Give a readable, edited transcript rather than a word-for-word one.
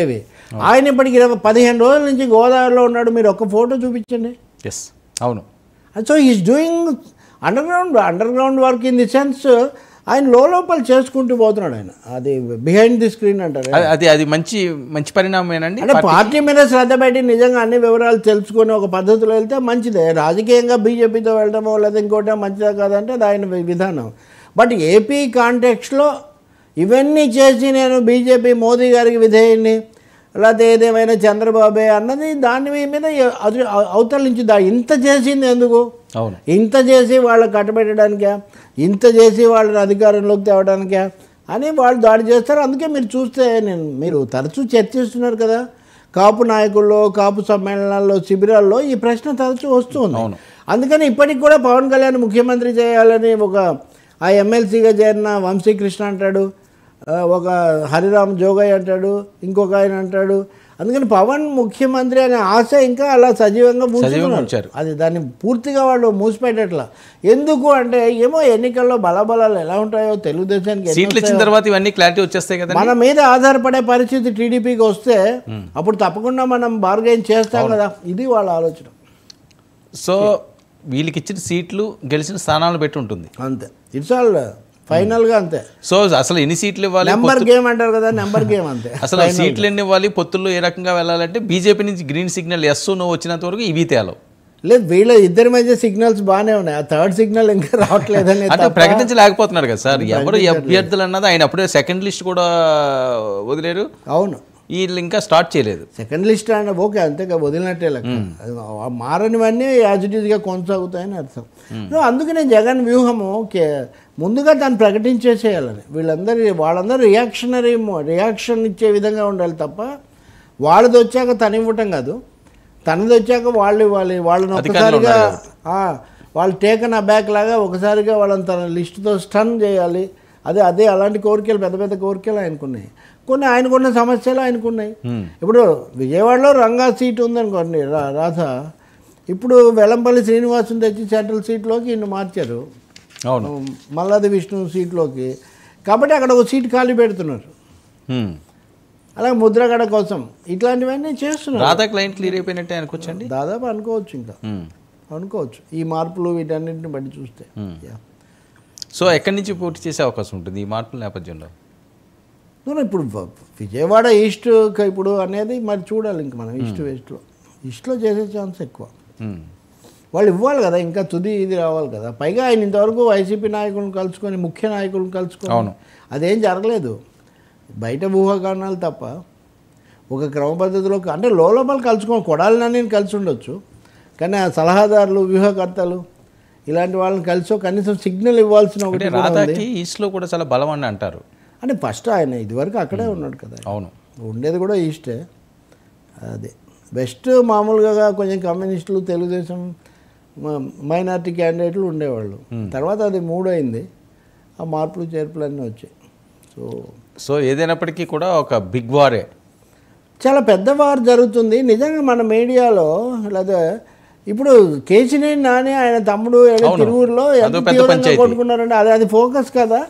ఇవి ఆయన ఇప్పటికి 15 రోజుల నుంచి గోదావరిలో ఉన్నాడు. మీరు ఒక్క ఫోటో చూపించండి. ఎస్ అవును. So is doing under ground work in the sense ఆయన లోపల చేసుకుంటూ పోతున్నాడు. ఆయన అది బిహైండ్ ది స్క్రీన్ అంటారు. అది మంచి పరిణామమేనండి. అంటే పార్టీ మీద శ్రద్ధ పెట్టి నిజంగా అన్ని వివరాలు తెలుసుకొని ఒక పద్ధతిలో వెళ్తే మంచిదే. రాజకీయంగా బీజేపీతో వెళ్ళడమో లేదా ఇంకోటో మంచిదా కాదంటే అది ఆయన విధానం. బట్ ఏపీ కాంటెక్స్లో ఇవన్నీ చేసి నేను బీజేపీ మోదీ గారికి విధేయుని లేకపోతే ఏదేమైనా చంద్రబాబే అన్నది దాని మీద అవతల నుంచి ఇంత చేసింది ఎందుకు? అవును, ఇంత చేసి వాళ్ళకి కట్టబెట్టడానికే, ఇంత చేసి వాళ్ళని అధికారంలోకి తేవడానికే అని వాళ్ళు దాడి చేస్తారు. అందుకే మీరు చూస్తే మీరు తరచూ చర్చిస్తున్నారు కదా, కాపు నాయకుల్లో, కాపు సమ్మేళనాల్లో, శిబిరాల్లో ఈ ప్రశ్న తరచూ వస్తుంది. అందుకని ఇప్పటికి కూడా పవన్ కళ్యాణ్ ముఖ్యమంత్రి చేయాలని ఆ ఎమ్మెల్సీగా చేరిన వంశీకృష్ణ అంటాడు, ఒక హరిరామ్ జోగయ్య అంటాడు, ఇంకొక ఆయన అంటాడు. అందుకని పవన్ ముఖ్యమంత్రి అనే ఆశ ఇంకా అలా సజీవంగా మూసుకున్నారు. అది దాన్ని పూర్తిగా వాళ్ళు మూసిపెట్టట్లా. ఎందుకు అంటే ఏమో ఎన్నికల్లో బలాబలాలు ఎలా ఉంటాయో తెలుగుదేశానికి సీట్లు ఇచ్చిన తర్వాత ఇవన్నీ క్లారిటీ వచ్చేస్తాయి కదా. మన మీద ఆధారపడే పరిస్థితి టీడీపీకి వస్తే అప్పుడు తప్పకుండా మనం బార్గెయిన్ చేస్తాం కదా. ఇది వాళ్ళ ఆలోచన. సో వీళ్ళకి ఇచ్చిన సీట్లు గెలిచిన స్థానాలను పెట్టి ఉంటుంది అంతే. ఇట్స్ ఆల్ ఫైనల్గా అంతే. సో అసలు ఎన్ని సీట్లు ఇవ్వాలి, నెంబర్ గేమ్ అంటారు కదా, నెంబర్ గేమ్ అంతే. అసలు సీట్లు ఎన్ని ఇవ్వాలి, పొత్తుల్లో ఏ రకంగా వెళ్ళాలంటే బీజేపీ నుంచి గ్రీన్ సిగ్నల్ ఎస్ నో వచ్చినంత వరకు ఇవి తేలవు. లేదు, వీళ్ళ ఇద్దరి మధ్య సిగ్నల్స్ బాగానే ఉన్నాయి. ఆ థర్డ్ సిగ్నల్ ఇంకా రావట్లేదని అంటే ప్రకటించలేకపోతున్నారు కదా సార్. ఎవరు అభ్యర్థులు అన్నది ఆయన అప్పుడే సెకండ్ లిస్ట్ కూడా వదిలేరు. అవును, వీళ్ళు ఇంకా స్టార్ట్ చేయలేదు. సెకండ్ లిస్ట్ అంటే ఓకే, అంతేగా వదిలినట్టే లెక్క. మారనివన్నీ యాజ్ ఇట్ ఈజ్గా కొనసాగుతాయని అర్థం. సో అందుకనే జగన్ వ్యూహము ముందుగా దాన్ని ప్రకటించేసేయాలని వాళ్ళందరూ రియాక్షన్ ఇచ్చే విధంగా ఉండాలి తప్ప వాళ్ళది వచ్చాక తను ఇవ్వటం కాదు, తనది వచ్చాక వాళ్ళని ఒకసారిగా వాళ్ళు టేకన్ అబ్యాక్ లాగా ఒకసారిగా వాళ్ళని తన లిస్టుతో స్టన్ చేయాలి. అదే అలాంటి కోరికలు, పెద్ద పెద్ద కోరికలు ఆయనకున్నాయి. కొన్ని ఆయనకున్న సమస్యలు ఆయనకున్నాయి. ఇప్పుడు విజయవాడలో రంగా సీట్ ఉందనుకోండి, రాధ ఇప్పుడు వెల్లంపల్లి శ్రీనివాసుని తెచ్చి సెంట్రల్ సీట్లోకి ఈయన మార్చారు, మల్లాది విష్ణు సీట్లోకి. కాబట్టి అక్కడ ఒక సీట్ ఖాళీ పెడుతున్నారు. అలాగే ముద్రగడ కోసం ఇట్లాంటివన్నీ చేస్తున్నారు. రాధా క్లయింట్ క్లియర్ అయిపోయినట్టే అనుకోవచ్చండి, దాదాపు అనుకోవచ్చు. ఇంకా అనుకోవచ్చు ఈ మార్పులు వీటన్నింటిని బట్టి చూస్తే. సో ఎక్కడి నుంచి పోటీ చేసే అవకాశం ఉంటుంది ఈ మార్పుల నేపథ్యంలో? ఇప్పుడు విజయవాడ ఈస్ట్ ఇప్పుడు అనేది మరి చూడాలి. ఇంక మనం ఈస్ట్లో చేసే ఛాన్స్ ఎక్కువ. వాళ్ళు ఇవ్వాలి కదా, ఇంకా తుది ఇది రావాలి కదా. పైగా ఆయన ఇంతవరకు వైసీపీ నాయకులను కలుసుకొని, ముఖ్య నాయకులను కలుసుకొని అదేం జరగలేదు. బయట ఊహాగానాలు తప్ప ఒక క్రమ పద్ధతిలో అంటే లోపల కలుసుకొని కొడాలని కలిసి ఉండొచ్చు, కానీ ఆ సలహాదారులు, వ్యూహకర్తలు ఇలాంటి వాళ్ళని కలిసి కనీసం సిగ్నల్ ఇవ్వాల్సిన ఒకటి. రాధాకి ఈస్ట్లో కూడా చాలా బలం అని అంటారు. అంటే ఫస్ట్ ఆయన ఇదివరకు అక్కడే ఉన్నాడు కదా. అవును, ఉండేది కూడా ఈస్టే. అదే బెస్ట్. మామూలుగా కొంచెం కమ్యూనిస్టులు, తెలుగుదేశం, మైనార్టీ క్యాండిడేట్లు ఉండేవాళ్ళు. తర్వాత అది మూడైంది, ఆ మార్పులు చేర్పులు అన్నీ వచ్చాయి. సో ఏదైనప్పటికీ కూడా ఒక బిగ్ వారే, చాలా పెద్ద వార్ జరుగుతుంది నిజంగా మన మీడియాలో. లేదా ఇప్పుడు కేసినేని నాని ఆయన తమ్ముడు తిరువురులో ఎంత తీవ్రంగా కొట్టుకున్నారంటే అది ఫోకస్ కదా.